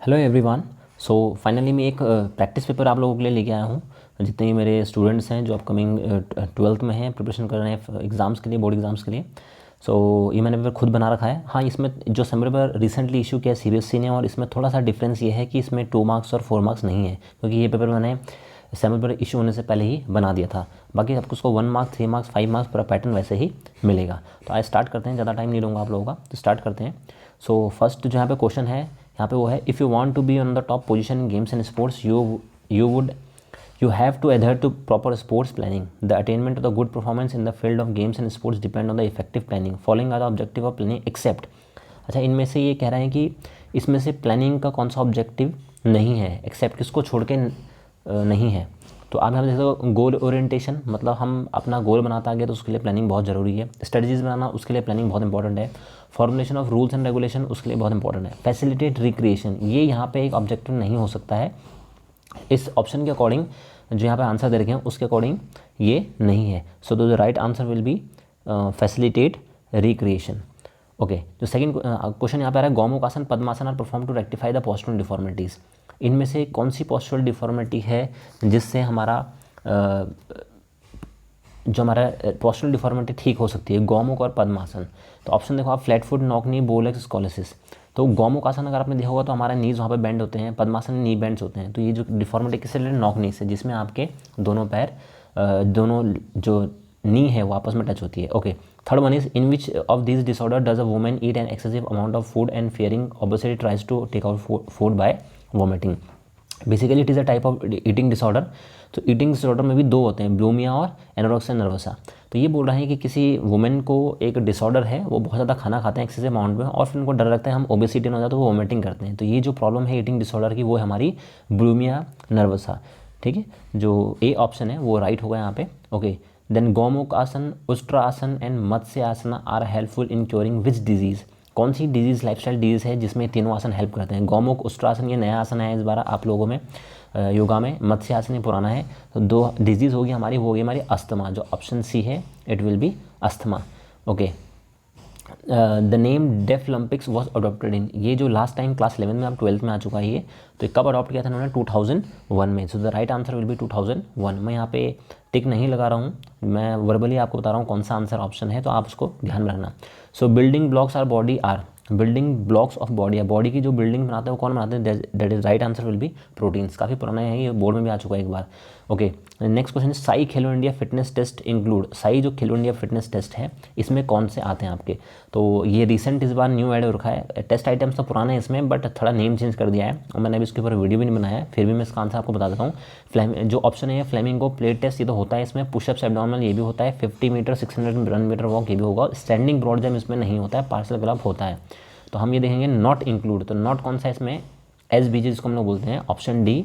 Hello everyone. So finally मैं एक practice paper आप लोगों के लिए लेके आया हूँ। जितने भी मेरे स्टूडेंट्स हैं जो अपकमिंग 12th में हैं, प्रिपरेशन कर रहे हैं एग्ज़ाम्स के लिए, बोर्ड एग्ज़ाम्स के लिए। सो ये मैंने पेपर खुद बना रखा है। हाँ, इसमें जो समय पेपर रिसेंटली इशू किया सीबीएसई ने, और इसमें थोड़ा सा डिफरेंस ये है कि इसमें 2 मार्क्स और 4 मार्क्स नहीं है, क्योंकि ये पेपर मैंने सेम पेपर इशू होने से पहले ही बना दिया था। बाकी आपको उसको 1 मार्क्स, 3 मार्क्स, 5 मार्क्स पूरा पैटर्न वैसे ही मिलेगा। तो आज स्टार्ट करते हैं, ज़्यादा टाइम नहीं लूँगा आप लोगों का, तो स्टार्ट करते हैं। सो फर्स्ट जो यहाँ पे क्वेश्चन है, यहाँ पे वो है, if you want to be on the top position in games and sports you have to adhere to proper sports planning. The attainment of the good performance in the field of games and sports depend on the effective planning. Following are the objective of planning except. अच्छा, इनमें से ये कह रहे हैं कि इसमें से प्लानिंग का कौन सा ऑब्जेक्टिव नहीं है, एक्सेप्ट किसको छोड़ के नहीं है। तो आप यहाँ देखो, गोल ओरिएंटेशन, मतलब हम अपना गोल बनाते आगे तो उसके लिए प्लानिंग बहुत ज़रूरी है। स्ट्रेटजीज बनाना, उसके लिए प्लानिंग बहुत इंपॉर्टेंट है। Formulation of rules and regulation, उसके लिए बहुत इंपॉर्टेंट है। फैसिलिटेट रिक्रिएशन, ये यहाँ पे एक ऑब्जेक्टिव नहीं हो सकता है। इस ऑप्शन के अकॉर्डिंग जो यहाँ पे आंसर दे रखे हैं उसके अकॉर्डिंग ये नहीं है। So the right answer will be facilitate recreation. Okay, जो सेकंड क्वेश्चन यहाँ पे आ रहा है, Gomukhasana, Padmasana are perform to rectify the postural deformities. इनमें से कौन सी पोस्चरल डिफॉर्मिटी है जिससे हमारा जो हमारा पोस्चरल डिफॉर्मिटी ठीक हो सकती है, गौमुख और पद्मासन। तो ऑप्शन देखो आप, flat foot, knock knee, bow legs, स्कॉलिसिस। तो गौमुखासन अगर आपने देखा होगा तो हमारा नीज वहाँ पे बेंड होते हैं, पद्मासन नी बेंड्स होते हैं। तो ये जो डिफॉर्मिटी किससे रिलेटेड, नॉक नी से, जिसमें आपके दोनों पैर दोनों जो नी है वो आपस में टच होती है। Okay, third one is, in which of this disorder does a women eat an excessive amount of food and fearing obviously tries to take out food by vomiting. Basically it is a type of eating disorder. तो eating disorder में भी दो होते हैं, bulimia और anorexia नर्वसा। तो ये बोल रहे हैं कि किसी वुमेन को एक डिसऑर्डर है, वो बहुत ज़्यादा खाना खाते हैं एक्सेसिव अमाउंट में, और फिर उनको डर लगता है हम ओबेसिटी हो जाए तो वो वोमिटिंग करते हैं। तो ये जो प्रॉब्लम है ईटिंग डिसऑर्डर की, वो है हमारी बुलिमिया नर्वसा। ठीक है, जो ए ऑप्शन है वो राइट होगा यहाँ पे। ओके, देन गौमुख आसन, उष्ट्रा आसन and matsya asan are helpful in curing which disease. कौन सी डिजीज़, लाइफस्टाइल डिजीज़ है जिसमें तीनों आसन हेल्प करते हैं। गौमुख, उष्ट्रासन ये नया आसन है इस बार आप लोगों में योगा में, मत्स्य आसन ये पुराना है। तो दो डिजीज़ होगी हमारी, वो होगी हमारी अस्थमा, जो ऑप्शन सी है, it will be asthma. Okay, the name deaf Olympics was adopted in, ये जो लास्ट टाइम क्लास 11 में, अब 12th में आ चुका है ये, तो कब अडॉप्ट किया था उन्होंने, 2001 में। सो the right answer will B 2001। मैं यहाँ पे टिक नहीं लगा रहा हूँ, मैं वर्बली आपको बता रहा हूँ कौन सा आंसर ऑप्शन है, तो आप उसको ध्यान में रखना। So building blocks are body are, building blocks of body है, बॉडी की जो बिल्डिंग बनाते हैं वो कौन बनाते हैं, that is right answer will be proteins. काफ़ी पुराना है ये, बोर्ड में भी आ चुका है एक बार। Okay, next question, SAI Khelo India fitness test include, SAI जो खेलो इंडिया फिटनेस टेस्ट है इसमें कौन से आते हैं आपके। तो ये रिसेंट इस बार न्यू ऐड हो रखा है। टेस्ट आइटम्स तो पुराने हैं इसमें, बट थोड़ा नेम चेंज कर दिया है, और मैंने अभी इसके ऊपर वीडियो भी नहीं बनाया है, फिर भी मैं इसका आंसर आपको बता देता हूँ। जो ऑप्शन है फ्लेमिंगो प्लेट टेस्ट, ये तो होता है इसमें। पुशअप्स एब्डोमिनल ये भी होता है। 50 मीटर, 600 रन मीटर वॉक ये भी होगा। स्टैंडिंग ब्रॉड जंप इसमें नहीं होता है, पार्सल ग्लब होता है। तो हम ये देखेंगे नॉट इंक्लूड, तो नॉट कौन सा है इसमें, SBG जिसको हम लोग बोलते हैं, ऑप्शन डी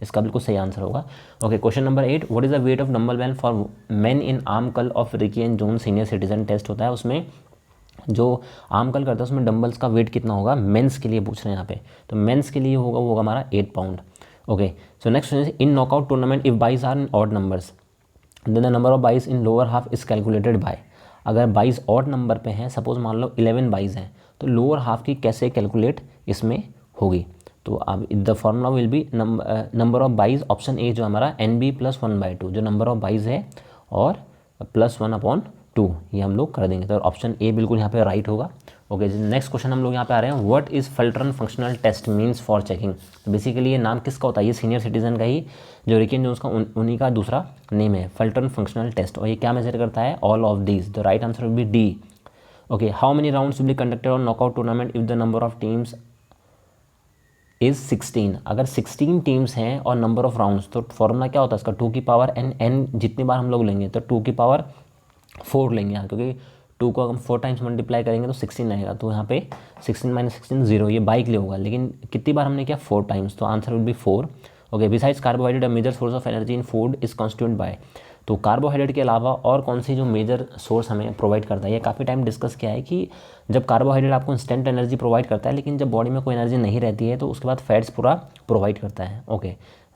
इसका बिल्कुल सही आंसर होगा। Okay, question number 8, what is the weight of dumbbell ban for men in arm curl of Rikli and Jones senior citizen test होता है, उसमें जो आर्म कल करता है उसमें डंबल्स का वेट कितना होगा, मेंस के लिए पूछ रहे हैं यहाँ पे। तो मेंस के लिए होगा, वो होगा हमारा 8 pound. Okay, so next question, in knockout tournament if byes are in odd numbers then the number of byes in lower half is calculated by. अगर बाइज ऑड नंबर पे हैं, सपोज मान लो 11 बाइज हैं, तो लोअर हाफ की कैसे calculate इसमें होगी। तो अब the formula will be number of byes, option A जो हमारा NB + 1/2, जो नंबर ऑफ बाइज है, और +1/2, ये हम लोग कर देंगे। तो ऑप्शन ए बिल्कुल यहाँ पे राइट होगा। ओके, नेक्स्ट क्वेश्चन हम लोग यहाँ पे आ रहे हैं, what is Fullerton functional test means for checking. तो बेसिकली ये नाम किसका होता है, ये सीनियर सिटीजन का ही, जो रिकी एंड जोन्स का उन्हीं का दूसरा नेम है, फल्टरन फंक्शनल टेस्ट। और ये क्या मेजर करता है, all of these. The right answer will be D. Okay, how many rounds will be conducted on knockout tournament if the number of teams is 16। अगर 16 टीम्स हैं और नंबर ऑफ राउंड्स, तो formula क्या होता है इसका, 2 की पावर n जितनी बार हम लोग लेंगे तो 2 की पावर 4 लेंगे यहाँ, क्योंकि 2 को हम 4 टाइम्स मल्टीप्लाई करेंगे तो 16 आएगा। तो यहाँ पे 16 - 16 0, ये बाइक लिए होगा, लेकिन कितनी बार हमने किया, 4 टाइम्स, तो answer will be 4। Okay, besides carbohydrate a major source of energy in food is constitute by. तो कार्बोहाइड्रेट के अलावा और कौन सी जो मेजर सोर्स हमें प्रोवाइड करता है, ये काफ़ी टाइम डिस्कस किया है कि जब कार्बोहाइड्रेट आपको इंस्टेंट एनर्जी प्रोवाइड करता है, लेकिन जब बॉडी में कोई एनर्जी नहीं रहती है तो उसके बाद फैट्स पूरा प्रोवाइड करता है। Okay,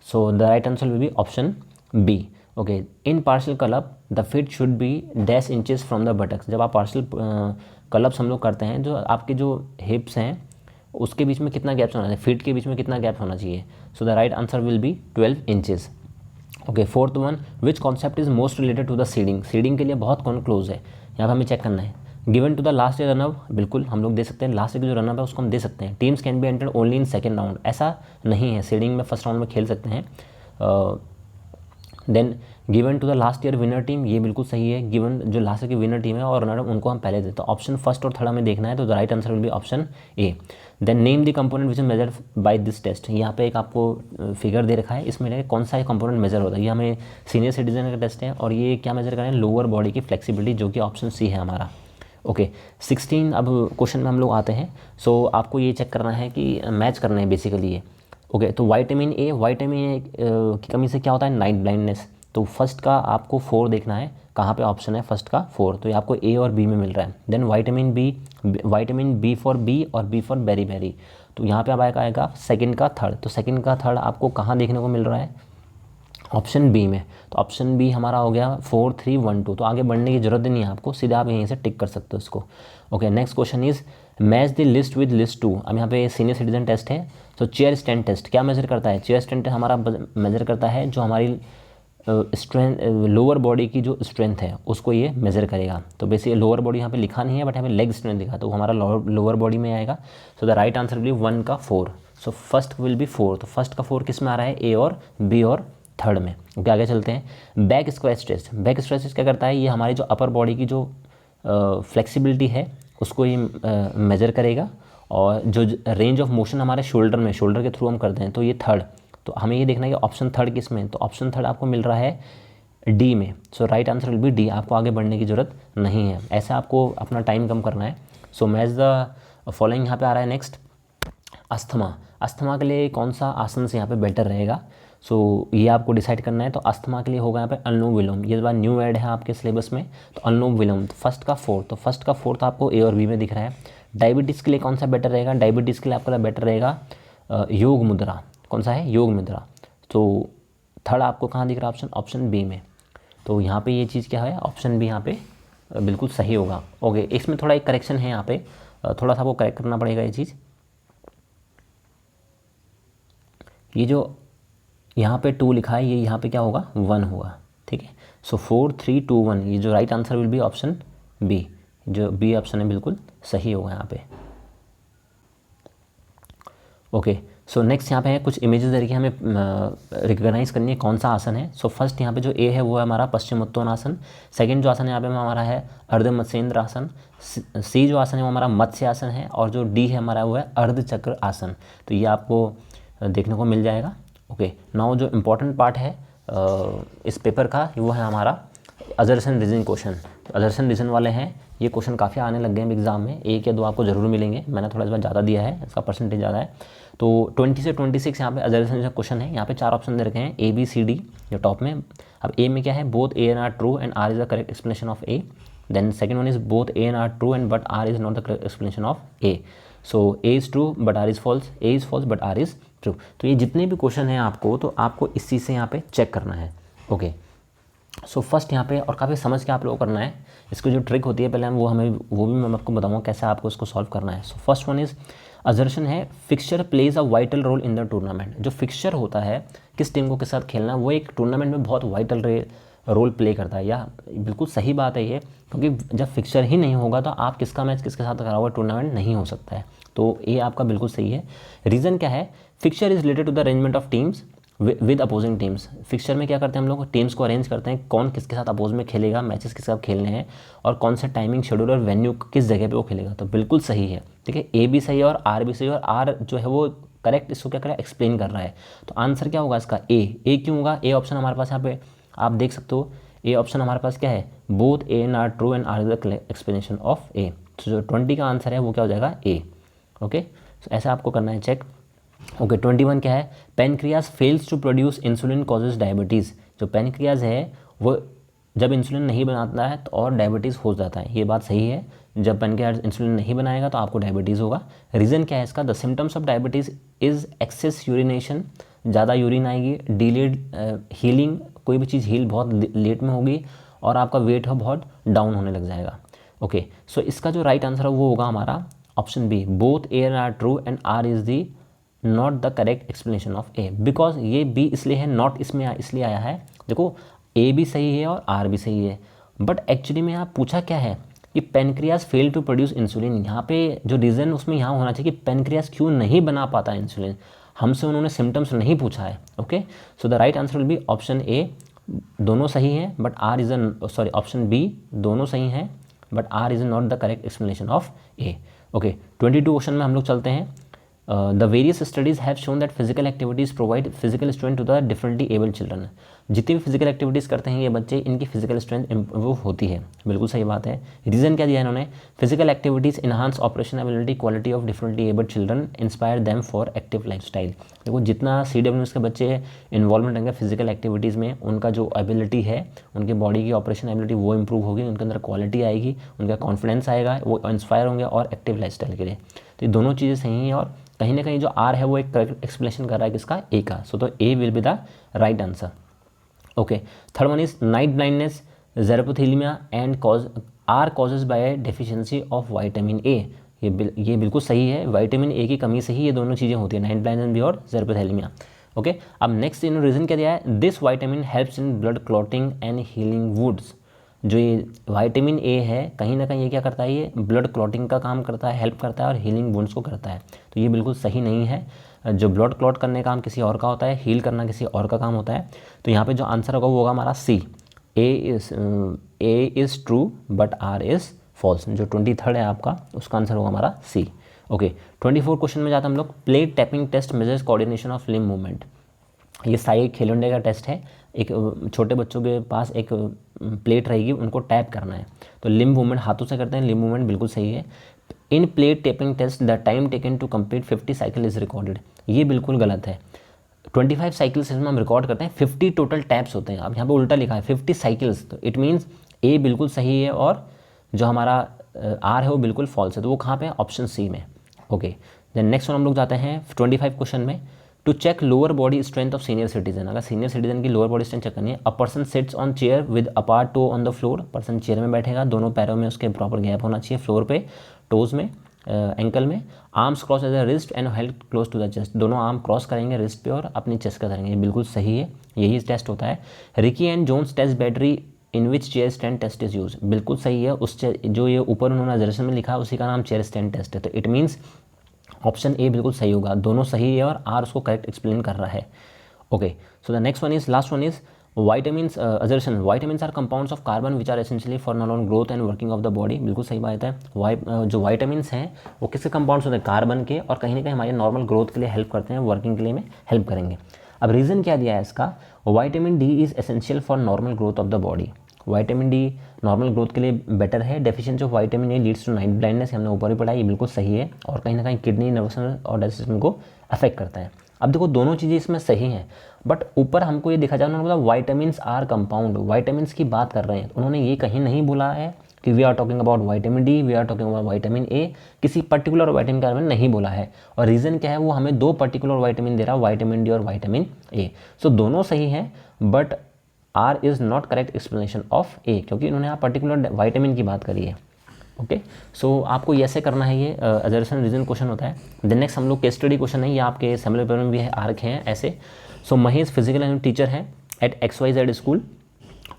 so the right answer will be option B. Okay, in partial curl up the feet should be dash inches from the buttocks. जब आप पार्शियल कलअप्स हम लोग करते हैं, जो आपके जो हिप्स हैं उसके बीच में कितना गैप होना चाहिए, फीट के बीच में कितना गैप होना चाहिए। So the right answer will be 12 inches. Okay, fourth one, which concept is most related to the seeding. Seeding के लिए बहुत कौन क्लोज है, यहाँ पर हमें चेक करना है। Given to the last year run up, बिल्कुल हम लोग दे सकते हैं, लास्ट ईयर जो रनअप है उसको हम दे सकते हैं। Teams can be entered only in second round, ऐसा नहीं है, सीडिंग में फर्स्ट राउंड में खेल सकते हैं। Then given to the last year winner team, ये बिल्कुल सही है, गिवन जो लास्ट ईयर की विनर टीम है और रनर उनको हम पहले देते, तो ऑप्शन फर्स्ट और थर्ड हमें देखना है, तो the right answer will be option A. Then name the component which is major by this test, यहाँ पे एक आपको फिगर दे रखा है, इसमें कौन सा कंपोनेंट मेजर होता है। ये हमें सीनियर सिटीजन का टेस्ट है और ये क्या मेजर करें, लोअर बॉडी की फ्लेक्सिबिलिटी, जो कि ऑप्शन सी है हमारा। ओके 16, अब क्वेश्चन में हम लोग आते हैं। सो आपको ये चेक करना है कि मैच करना है बेसिकली ये। ओके, तो विटामिन ए की कमी से क्या होता है, नाइट ब्लाइंडनेस। तो फर्स्ट का आपको 4 देखना है, कहाँ पे ऑप्शन है फर्स्ट का 4, तो ये आपको ए और बी में मिल रहा है। Then vitamin B for B और बी फॉर बेरी बेरी, तो यहाँ पे अब आएगा सेकंड का थर्ड, तो सेकंड का थर्ड आपको कहाँ देखने को मिल रहा है, ऑप्शन बी में। तो ऑप्शन बी हमारा हो गया 4 3 1 2, तो आगे बढ़ने की जरूरत नहीं है आपको, सीधा आप यहीं से टिक कर सकते हो इसको। Okay, next question is match the list with list 2। अब यहाँ पे सीनियर सिटीजन टेस्ट है, तो चेयर स्टैंड टेस्ट क्या मेजर करता है, चेयर स्टैंड हमारा मेजर करता है जो हमारी स्ट्रेंथ, लोअर बॉडी की जो स्ट्रेंथ है उसको ये मेजर करेगा। तो बेसिकली लोअर बॉडी यहाँ पे लिखा नहीं है, बट यहाँ पे लेग स्ट्रेंथ लिखा, तो हमारा लोअर बॉडी में आएगा। सो the right answer will B 1 का 4। सो फर्स्ट विल बी 4, तो फर्स्ट का 4 किस में आ रहा है, ए और बी और थर्ड में। ओके, आगे चलते हैं। Back squash test, back squash test क्या करता है, ये हमारी जो अपर बॉडी की जो फ्लेक्सिबिलिटी है उसको ये मेजर करेगा, और जो रेंज ऑफ मोशन हमारे शोल्डर में, शोल्डर के थ्रू हम करते हैं, तो ये थर्ड। तो हमें ये देखना है कि ऑप्शन थर्ड किस में, तो ऑप्शन थर्ड आपको मिल रहा है डी में। So right answer will be D, आपको आगे बढ़ने की ज़रूरत नहीं है, ऐसा आपको अपना टाइम कम करना है। सो मैच द फॉलोइंग यहाँ पे आ रहा है। नेक्स्ट अस्थमा, अस्थमा के लिए कौन सा आसन से यहाँ पे बेटर रहेगा, सो ये आपको डिसाइड करना है। तो अस्थमा के लिए होगा यहाँ पे अनुलोम विलोम, ये बार न्यू ऐड है आपके सिलेबस में, तो अनुलोम विलोम फर्स्ट का 4, तो फर्स्ट का 4 आपको ए और बी में दिख रहा है। डायबिटीज़ के लिए कौन सा बेटर रहेगा, डायबिटीज़ के लिए आपका बेटर रहेगा योग मुद्रा, कौन सा है, योग मुद्रा। तो थर्ड आपको कहाँ दिख रहा है ऑप्शन, ऑप्शन बी में। तो यहाँ पे ये चीज़ क्या है, ऑप्शन बी यहाँ पे बिल्कुल सही होगा। ओके, इसमें थोड़ा एक करेक्शन है यहाँ पे, थोड़ा सा आपको करेक्ट करना पड़ेगा ये चीज़। ये जो यहाँ पे 2 लिखा है, ये यहाँ पे क्या होगा, 1 होगा, ठीक है। सो 4 3 2 1, ये जो right answer will be option B, जो बी ऑप्शन है बिल्कुल सही होगा यहाँ पे। ओके, सो नेक्स्ट यहाँ पे है कुछ इमेजेस तरीके हमें रिकॉग्नाइज करनी है कौन सा आसन है। सो फर्स्ट यहाँ पे जो ए है वो है हमारा पश्चिमोत्तानासन। सेकंड जो आसन है यहाँ पे हमारा है अर्ध मत्स्येंद्र आसन। सी जो आसन है वो हमारा मत्स्य आसन है, और जो डी है हमारा वो है अर्ध चक्र आसन। तो ये आपको देखने को मिल जाएगा। ओके, नाउ जो इम्पोर्टेंट पार्ट है इस पेपर का वो है हमारा अजर्सन रीजनिंग क्वेश्चन। अजर्सन रीजन वाले हैं, ये क्वेश्चन काफ़ी आने लग गए हैं एग्जाम में, 1 या 2 आपको ज़रूर मिलेंगे, मैंने थोड़ा इस बार ज़्यादा दिया है, इसका परसेंटेज ज़्यादा है। तो 20 से 26 यहाँ पे अजर्सन क्वेश्चन है। यहाँ पे 4 ऑप्शन दे रखे हैं, ए बी सी डी जो टॉप में। अब ए में क्या है, both A and R true and R is the correct explanation of A. Then second one is both A and R true and but R is not the correct explanation of A. So A is true but R is false, A is false but R is true. तो ये जितने भी question हैं आपको, तो आपको इस चीज़ से यहाँ पे चेक करना है। ओके, सो फर्स्ट यहाँ पे, और काफ़ी समझ के आप लोगों को करना है, इसकी जो ट्रिक होती है पहले वो भी मैं आपको बताऊँगा कैसे आपको इसको सॉल्व करना है। So first one is assertion है, fixture plays a vital role in the tournament. जो फिक्सचर होता है किस टीम को किस साथ खेलना है, वो एक टूर्नामेंट में बहुत वाइटल रोल प्ले करता है। या बिल्कुल सही बात है ये, क्योंकि जब फिक्सचर ही नहीं होगा तो आप किसका मैच किसके साथ कराओगे, टूर्नामेंट नहीं हो सकता है। तो ये आपका बिल्कुल सही है। रीज़न क्या है, fixture is related to the arrangement of teams with opposing teams. Fixture में क्या करते हैं हम लोग, टीम्स को अरेंज करते हैं, कौन किसके साथ अपोज में खेलेगा, मैचेस किसके साथ खेलने हैं, और कौन सा टाइमिंग शेड्यूल और वेन्यू किस जगह पे वो खेलेगा। तो बिल्कुल सही है, ठीक है। ए भी सही है और आर भी सही है, और आर जो है वो करेक्ट इसको क्या कर रहा है, एक्सप्लेन कर रहा है। तो आंसर क्या होगा इसका, ए क्यों होगा, ए ऑप्शन हमारे पास यहाँ पे आप देख सकते हो, ए ऑप्शन हमारे पास क्या है, both A and R true and R is the explanation of A. तो जो 20 का आंसर है वो क्या हो जाएगा, ए। ओके, तो ऐसा आपको करना है चेक। ओके, 21 क्या है, pancreas fails to produce insulin causes diabetes. जो पेनक्रियाज है वो जब इंसुलिन नहीं बनाता है तो और डायबिटीज़ हो जाता है, ये बात सही है। जब पेनक्रियाज इंसुलिन नहीं बनाएगा तो आपको डायबिटीज़ होगा। रीज़न क्या है इसका, the symptoms of diabetes is excess urination, ज़्यादा यूरिन आएगी, डिलेड हीलिंग, कोई भी चीज़ हील बहुत लेट में होगी, और आपका वेट हो बहुत डाउन होने लग जाएगा। ओके, सो इसका जो राइट आंसर है वो होगा हमारा option B both A R true and R is the not the correct explanation of A, because ये बी इसलिए है, नॉट इसमें इसलिए आया है, देखो ए भी सही है और आर भी सही है, बट एक्चुअली में यहाँ पूछा क्या है कि pancreas fail to produce insulin. यहाँ पे जो रीज़न उसमें यहाँ होना चाहिए कि पेनक्रियास क्यों नहीं बना पाता इंसुलिन, हमसे उन्होंने सिम्टम्स नहीं पूछा है। Okay, so the right answer will be option A, दोनों सही हैं but R is sorry option B, दोनों सही हैं but R is not the correct explanation of A. Okay, 22 question में हम लोग चलते हैं। The various studies have shown that physical activities provide physical strength to the differently abled children. जितनी भी फिजिकल एक्टिविटीज़ करते हैं ये बच्चे, इनकी फिजिकल स्ट्रेंथ इंप्रूव होती है। बिल्कुल सही बात है। रीज़न क्या दिया है इन्होंने, physical activities enhance operation ability quality of differently abled children, inspire them for active lifestyle. देखो जितना CWS के बच्चे इन्वॉल्वमेंट रहेंगे फिजिकल एक्टिविटीज़ में, उनका जो एबिलिटी है, उनकी बॉडी की ऑपरेशन एबिलिटी वो इंप्रूव होगी, उनके अंदर क्वालिटी आएगी, उनका कॉन्फिडेंस आएगा, वो इंस्पायर होंगे और एक्टिव लाइफस्टाइल के लिए। तो ये दोनों चीज़ें सही हैं और कहीं ना कहीं जो आर है वो एक करेक्ट एक्सप्लेनेशन कर रहा है किसका, ए का। सो तो A will be the right answer. Okay, third one is night blindness, xerophthalmia and are causes by deficiency of vitamin A. ये बिल्कुल सही है, विटामिन ए की कमी से ही ये दोनों चीज़ें होती है, नाइट ब्लाइंडनेस भी और ज़ेरोपोथेलिया। ओके, अब नेक्स्ट इन्होंने रीज़न क्या दिया है, this vitamin helps in blood clotting and healing wounds. जो ये विटामिन ए है कहीं ना कहीं ये क्या करता है, ये ब्लड क्लॉटिंग का काम करता है, हेल्प करता है और हीलिंग वुंड्स को करता है। तो ये बिल्कुल सही नहीं है, जो ब्लड क्लॉट करने का काम किसी और का होता है, हील करना किसी और का काम होता है। तो यहाँ पे जो आंसर होगा वो होगा हमारा C, A is true but R is false. जो 23rd है आपका उसका आंसर होगा हमारा सी। ओके, 24 क्वेश्चन में जाते हैं हम लोग। Plate tapping test measures coordination of limb movement. ये साई खेलोंडे का टेस्ट है, एक छोटे बच्चों के पास एक प्लेट रहेगी, उनको टैप करना है, तो लिम्ब मूवमेंट हाथों से करते हैं, लिम्ब मूवमेंट बिल्कुल सही है। In plate tapping test the time taken to complete 50 cycle is recorded. ये बिल्कुल गलत है। 25 साइकिल्स इसमें हम रिकॉर्ड करते हैं, 50 टोटल टैप्स होते हैं। अब यहाँ पे उल्टा लिखा है 50 साइकिल्स, तो इट मीन्स ए बिल्कुल सही है और जो हमारा आर है वो बिल्कुल फॉल्स है। तो वो कहाँ पे है, ऑप्शन सी में। ओके, देन नेक्स्ट वन हम लोग जाते हैं 25 क्वेश्चन में। To check lower body strength of senior citizen, अगर सीनियर सिटीजन की लोअर बॉडी स्ट्रेंथ चेक करनी है, a person sits on chair with apart toe on the floor. Person chair में बैठेगा, दोनों पैरों में उसके प्रॉपर गैप होना चाहिए फ्लोर पे, टोज में, एंकल में, arms cross as a wrist and held close to the chest. दोनों आर्म क्रॉस करेंगे रिस्ट पे और अपनी चेस्ट का करेंगे, बिल्कुल सही है, यही टेस्ट होता है। Rikli and Jones test battery in which chair stand test is use, बिल्कुल सही है। उस जो ये ऊपर उन्होंने नजरेशन में लिखा है उसी का नाम चेयर स्टैंड टेस्ट है। तो इट मीन्स ऑप्शन ए बिल्कुल सही होगा, दोनों सही है और आर उसको करेक्ट एक्सप्लेन कर रहा है। Okay, so the next one is, last one is vitamins assertion. Vitamins are compounds of carbon which are essentially for non growth and working of the body. बिल्कुल सही बात है। जो विटामिन्स हैं वो किसके कंपाउंड्स होते हैं, कार्बन के, और कहीं ना कहीं हमारे नॉर्मल ग्रोथ के लिए हेल्प करते हैं, वर्किंग के लिए में हेल्प करेंगे। अब रीज़न क्या दिया है इसका, vitamin D is essential for normal growth of the body. Vitamin D normal growth के लिए बेटर है। Deficiency of vitamin A leads to night blindness, हमने ऊपर ही पढ़ा, ये बिल्कुल सही है और कहीं ना कहीं किडनी, नर्वस और डाइजेस्ट सिस्टम को अफेक्ट करता है। अब देखो दोनों चीज़ें इसमें सही हैं, बट ऊपर हमको ये दिखा जाए, उन्होंने बोला विटामिन्स आर कंपाउंड, विटामिन्स की बात कर रहे हैं, उन्होंने ये कहीं नहीं बोला है कि we are talking about vitamin D, we are talking about vitamin A, किसी पर्टिकुलर विटामिन के बारे में नहीं बोला है। और रीज़न क्या है, वो हमें दो पर्टिकुलर विटामिन दे रहा है, विटामिन डी और विटामिन ए। सो दोनों सही हैं but R is not correct explanation of A, क्योंकि इन्होंने यहाँ पर्टिकुलर विटामिन की बात करी है। ओके, सो आपको ऐसे करना है, ये असर्शन रीजन क्वेश्चन होता है। देन नेक्स्ट हम लोग केस स्टडी क्वेश्चन है, ये आपके सेमिनर पेपर में भी है, आ रखे हैं ऐसे। So Mahesh physical and teacher है at XYZ school.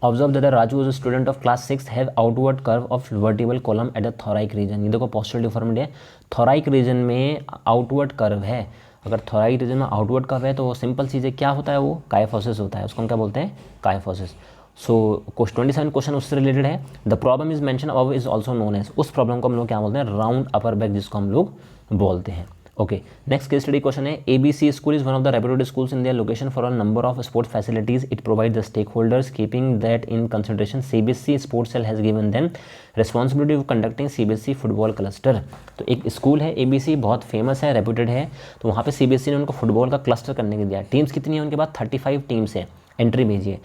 Observe that Raju is a student of class 6 have outward curve of vertebral column at the thoracic region. ये देखो पोस्टरल डिफॉर्मिटी है, थोराइक रीजन में आउटवर्ड कर्व है। अगर थोराइक रीजन में outward curve है तो सिंपल चीज़ें क्या होता है, वो काइफोसिस होता है, उसको हम क्या बोलते हैं, काइफोसिस। सो 27 क्वेश्चन उससे रिलेटेड है। The problem is mention above is also known as, उस प्रॉब्लम को हम लोग क्या बोलते हैं, राउंड अपर बैक, जिसको हम लोग बोलते हैं। Okay, next case study question है, ABC school is one of the reputed schools in their location for a number of sports facilities it provide the stakeholders keeping that in consideration CBSE sports cell has given them responsibility of conducting CBSE football cluster. तो एक school है ABC, बहुत famous है, reputed है, तो वहाँ पे CBSE ने उनको फुटबॉल का क्लस्टर करने के दिया। टीम्स कितनी है उनके पास, 35 टीम्स है, एंट्री भेजिए।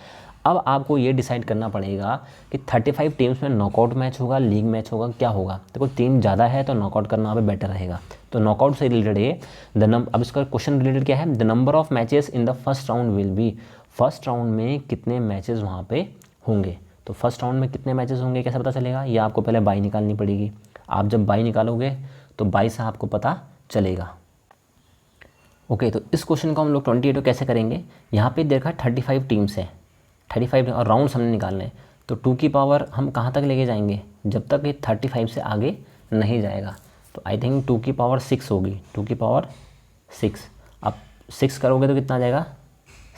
अब आपको ये डिसाइड करना पड़ेगा कि 35 टीम्स में नॉकआउट मैच होगा, लीग मैच होगा, क्या होगा। देखो टीम ज़्यादा है तो नॉकआउट करना वहाँ पे बेटर रहेगा, तो नॉकआउट से रिलेटेड है। अब इसका क्वेश्चन रिलेटेड क्या है, the number of matches in the first round will B, first round में कितने मैचेस वहाँ पे होंगे। तो फर्स्ट राउंड में कितने मैचेस होंगे कैसे पता चलेगा, ये आपको पहले बाई निकालनी पड़ेगी। आप जब बाई निकालोगे तो 22 से आपको पता चलेगा। ओके, तो इस क्वेश्चन को हम लोग 28 कैसे करेंगे, यहाँ पे देखा 35 टीम्स है, 35 और राउंड्स हमने निकालने हैं, तो 2 की पावर हम कहाँ तक लेके जाएंगे, जब तक ये 35 से आगे नहीं जाएगा। तो आई थिंक 2 की पावर 6 होगी, 2 की पावर 6। अब 6 करोगे तो कितना आ जाएगा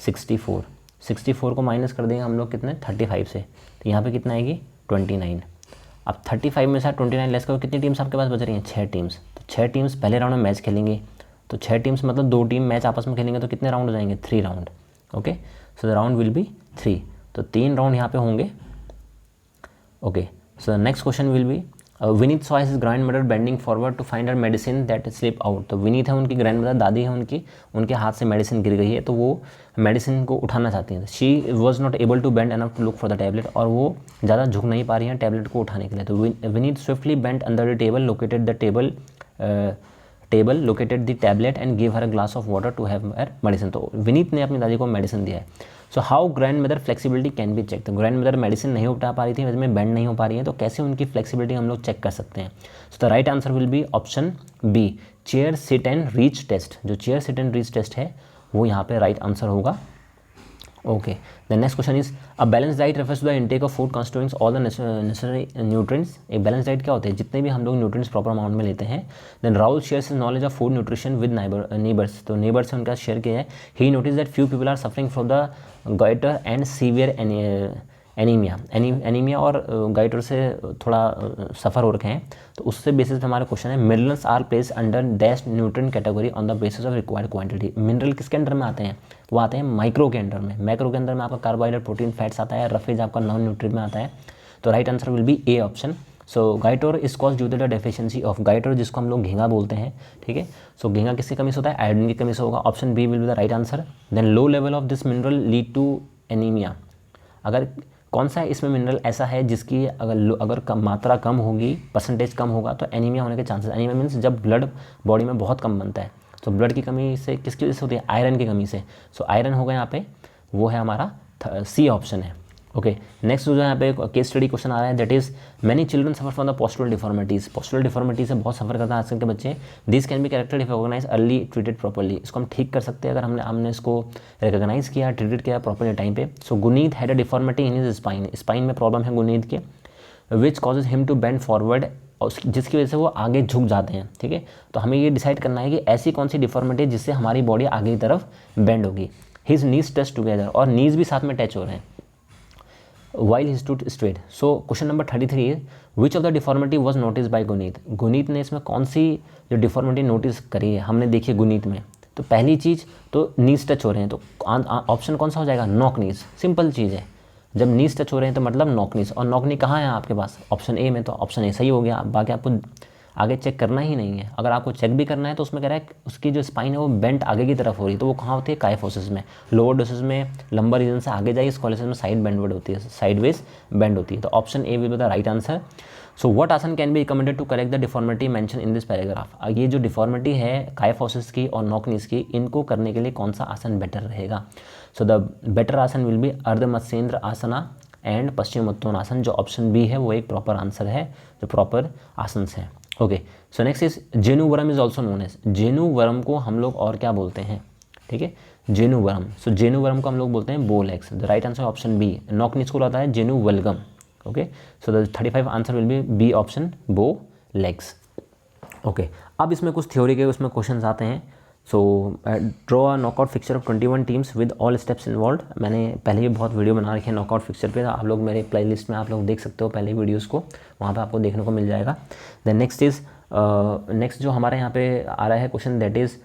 64, 64 को माइनस कर देंगे हम लोग कितने 35 से, तो यहाँ पे कितना आएगी 29। अब 35 में से 29 लेस करो, कितनी टीम्स आपके पास बच रही हैं 6 टीम्स। तो 6 टीम्स पहले राउंड में मैच खेलेंगे, तो 6 टीम्स मतलब 2 टीम मैच आपस में खेलेंगे, तो कितने राउंड हो जाएंगे 3 round. Okay, so the round will be 3, तो 3 राउंड यहाँ पे होंगे। Okay, so next question will be Vineet saw his grandmother bending forward to find her medicine that slip out. तो विनीत है उनकी ग्रैंड मदर, दादी है उनकी, उनके हाथ से मेडिसिन गिर गई है, तो वो मेडिसिन को उठाना चाहती हैं। She was not able to bend enough to look for the tablet, और वो ज़्यादा झुक नहीं पा रही हैं टैबलेट को उठाने के लिए। तो Vineet swiftly bent under the table, located the table located the tablet and give her a glass of water to have her medicine. तो विनीत ने अपनी दादी को मेडिसिन दिया है। So how grandmother flexibility can be check. तो grandmother medicine नहीं उठा पा रही थी, वजह में बेंड नहीं हो पा रही है, तो कैसे उनकी फ्लेक्सिबिलिटी हम लोग चेक कर सकते हैं। So the right answer will be option B, chair sit and reach test. जो chair sit and reach test है वो यहाँ पे राइट आंसर होगा। Okay, the next question is a balance diet refers to the intake of food constituting all the necessary nutrients. एक balance diet क्या होते हैं, जितने भी हम लोग न्यूट्रिएंट्स प्रॉपर अमाउंट में लेते हैं। Then Rahul shares his knowledge of food nutrition with neighbours. तो नेबर्स से उनका शेयर किया है। He notice that few people are suffering from the goitre and severe anaemia और गाइटर से थोड़ा सफ़र हो रखे हैं। तो उससे बेसिस पे हमारा क्वेश्चन है minerals are place under dash nutrient category on the basis of required quantity. Mineral किसके अंडर में आते हैं, वो आते हैं माइक्रो के अंडर में। मैक्रो के अंदर में आपका कार्बोहाइड्रेट प्रोटीन फैट्स आता है, रफेज आपका नॉन न्यूट्रिएंट में आता है। तो right answer will be A option. So goitre is cause due to the deficiency of goitre, जिसको हम लोग घींगा बोलते हैं। ठीक है, सो घींगा किसकी कमी से होता है, आयोडीन की कमी से होगा। Option B will be the right answer. Then low level of this mineral lead to anaemia. अगर कौन सा है इसमें मिनरल ऐसा है जिसकी अगर मात्रा कम होगी, परसेंटेज कम होगा, तो एनीमिया होने के चांसेस। एनीमिया मीन्स जब ब्लड बॉडी में बहुत कम बनता है। तो ब्लड की कमी से किसकी वजह से होती है, आयरन की कमी से। सो आयरन होगा यहाँ पे, वो है हमारा सी ऑप्शन है। ओके, नेक्स्ट जो यहाँ पे केस स्टडी क्वेश्चन आ रहा है, that is many children suffer from the postural deformities. Postural deformity से बहुत सफर करता है आजकल के बच्चे। This can be corrected if organise early treated properly. इसको हम ठीक कर सकते हैं अगर हमने इसको रिकॉग्नाइज किया, ट्रीटेड किया प्रॉपर्ली टाइम पे। So Guneet had a deformity in his spine. Spine में प्रॉब्लम है गुनीत के, which causes him to bend forward, जिसकी वजह से वो आगे झुक जाते हैं। ठीक है, तो हमें ये डिसाइड करना है कि ऐसी कौन सी डिफॉर्मिटी है जिससे हमारी बॉडी आगे की तरफ बेंड होगी। हिज नीज टच टुगेदर, और नीज भी साथ में टच हो रहे हैं। while he stood straight. So question number 33 is which of the deformity was noticed by Guneet. Guneet ने इसमें कौन सी जो डिफॉर्मिटी नोटिस करी है, हमने देखी है गुनीत में। तो पहली चीज़ तो नीज टच हो रहे हैं, तो ऑप्शन कौन सा हो जाएगा, नॉक नीज। सिंपल चीज़ है, जब नीज टच हो रहे हैं तो मतलब नॉक नीज। और नॉक नी कहाँ है आपके पास, ऑप्शन ए में। तो ऑप्शन ए सही हो गया। बाकी आपको आगे चेक करना ही नहीं है। अगर आपको चेक भी करना है तो उसमें कह रहा है उसकी जो स्पाइन है वो बेंट आगे की तरफ हो रही है, तो वो कहाँ होती है, काइफोसिस में। लोअर डोसेस में लंबर रीजन से आगे जाइए, स्कॉलिसिस में साइड बेंडवर्ड होती है, साइडवेज बेंड होती है। तो option A will be the right answer. So what asana can be recommended to correct the deformity mention in this paragraph. ये जो डिफॉर्मिटी है काइफोसिस की और नॉकनीस की, इनको करने के लिए कौन सा आसन बेटर रहेगा। So the better asana will be Ardha Matsyendra asana and Paschimottanasana. जो ऑप्शन बी है वो एक प्रॉपर आंसर है, जो प्रॉपर आसन है। Okay, so next is genu varum is also known as. Genu varum को हम लोग और क्या बोलते हैं, ठीक है, जेनुवरम। सो जेनुवरम को हम लोग बोलते हैं bow legs. The right answer option B. Knock knees को आता है genu valgum. Okay, so the 35 answer will be B option, bow legs. Okay, अब इसमें कुछ थ्योरी के उसमें क्वेश्चंस आते हैं। So draw a knockout fixture of 21 teams with all steps involve. मैंने पहले ही बहुत वीडियो बना रखी है नॉकआउट फिक्चर पे, आप लोग मेरे प्लेलिस्ट में आप लोग देख सकते हो पहले वीडियोस को, वहाँ पे आपको देखने को मिल जाएगा। देन नेक्स्ट इज नेक्स्ट जो हमारे यहाँ पे आ रहा है question, that is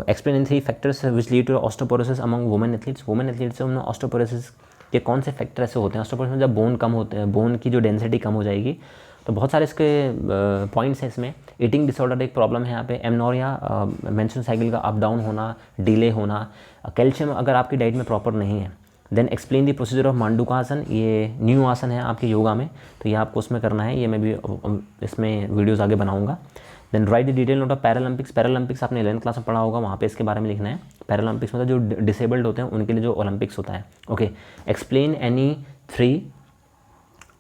explain in 3 factors which lead to osteoporosis among women athletes. Women athletes में ऑस्टियोपोरोसिस के कौन से फैक्टर ऐसे होते हैं। ऑस्टियोपोरोसिस में जब बोन कम होते हैं, बोन की जो डेंसिटी कम हो जाएगी, तो बहुत सारे इसके पॉइंट्स हैं इसमें। ईटिंग डिसऑर्डर एक प्रॉब्लम है यहाँ पे, एमनोरिया, मेंस्ट्रुअल साइकिल का अप डाउन होना, डिले होना, कैल्शियम अगर आपकी डाइट में प्रॉपर नहीं है। Then explain the procedure of Mandukasana, ये न्यू आसन है आपके योगा में, तो ये आपको उसमें करना है। ये मैं भी इसमें वीडियोज़ आगे बनाऊँगा। Then write the detail note of Paralympics. Paralympics आपने 11th क्लास में पढ़ा होगा, वहाँ पे इसके बारे में लिखना है। पैरालंपिक्स मतलब जो डिसेबल्ड होते हैं उनके लिए जो ओलंपिक्स होता है। Okay, explain any 3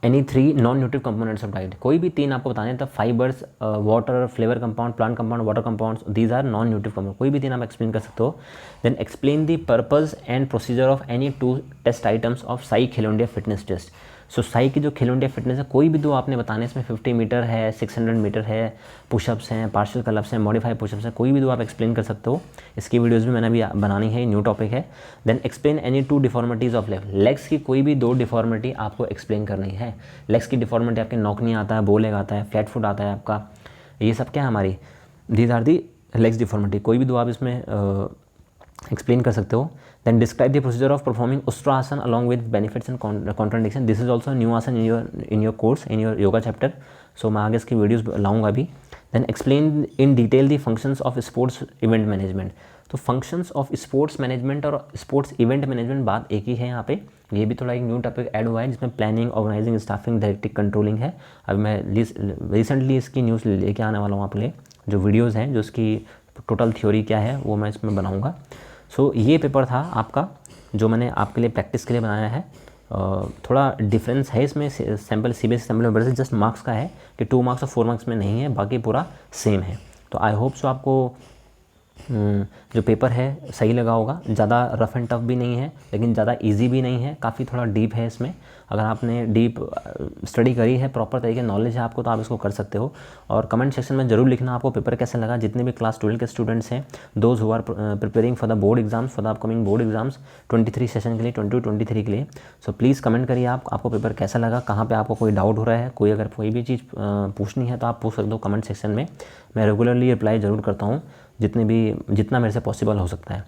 any 3 non nutritive components of diet, कोई भी 3 आपको बताने हैं, तो fibres, water, flavour compound, plant compound, water compounds, these are non nutritive compound, कोई भी 3 आप एक्सप्लेन कर सकते हो। Then explain the purpose and procedure of any 2 test items of SAI Khelo India fitness test. So SAI की जो Khelo India fitness है, कोई भी 2 आपने बताने, इसमें 50 मीटर है, 600 मीटर है, पुशअप्स हैं, पार्शियल कलअप्स हैं, मॉडिफाइड पुशअप्स हैं, कोई भी 2 आप एक्सप्लेन कर सकते हो। इसकी वीडियोज़ भी मैंने अभी बनानी है, न्यू टॉपिक है। Then explain any 2 deformities of legs की कोई भी 2 डिफॉर्मिटी आपको एक्सप्लेन करनी है। लेग्स की डिफॉर्मिटी आपके नॉक आता है, बो लेग आता है, फ्लैट फुट आता है आपका, ये सब क्या है हमारी, these are the legs deformity, कोई भी 2 आप इसमें एक्सप्लेन कर सकते हो। Then describe the procedure of performing ustrasana along with benefits and contradiction, this is also new asana in your course, in your yoga chapter. So मैं आगे इसकी वीडियोज़ लाऊंगा अभी। Then explain in detail the functions of sports event management, तो functions of sports management और sports event management बात एक ही है यहाँ पे, ये भी थोड़ा एक न्यू टॉपिक ऐड हुआ है जिसमें planning, organising, staffing, directive controlling है। अभी मैं रिसेंटली इसकी न्यूज़ लेके आने वाला हूँ आपके लिए, जो वीडियोज़ हैं, जो इसकी टोटल थ्योरी क्या है वो मैं इसमें बनाऊँगा। सो ये पेपर था आपका जो मैंने आपके लिए प्रैक्टिस के लिए बनाया है। थोड़ा डिफरेंस है इसमें, सैम्पल सीबीएसई सैम्पल में जस्ट मार्क्स का है कि 2 मार्क्स और 4 मार्क्स में नहीं है, बाकी पूरा सेम है। तो आई होप सो आपको जो पेपर है सही लगा होगा। ज़्यादा रफ एंड टफ भी नहीं है, लेकिन ज़्यादा इजी भी नहीं है, काफ़ी थोड़ा डीप है इसमें। अगर आपने डीप स्टडी करी है, प्रॉपर तरीके नॉलेज है आपको, तो आप इसको कर सकते हो। और कमेंट सेक्शन में ज़रूर लिखना आपको पेपर कैसा लगा। जितने भी क्लास 12 के स्टूडेंट्स हैं, those who are preparing for the board exams, for the upcoming board exams 23 session के लिए, 22-23 के लिए। सो प्लीज़ कमेंट करिए आपको पेपर कैसा लगा, कहाँ पर आपको कोई डाउट हो रहा है, कोई अगर कोई भी चीज़ पूछनी है तो आप पूछ सकते हो कमेंट सेक्शन में। मैं रेगुलरली रिप्लाई ज़रूर करता हूँ, जितना मेरे से पॉसिबल हो सकता है।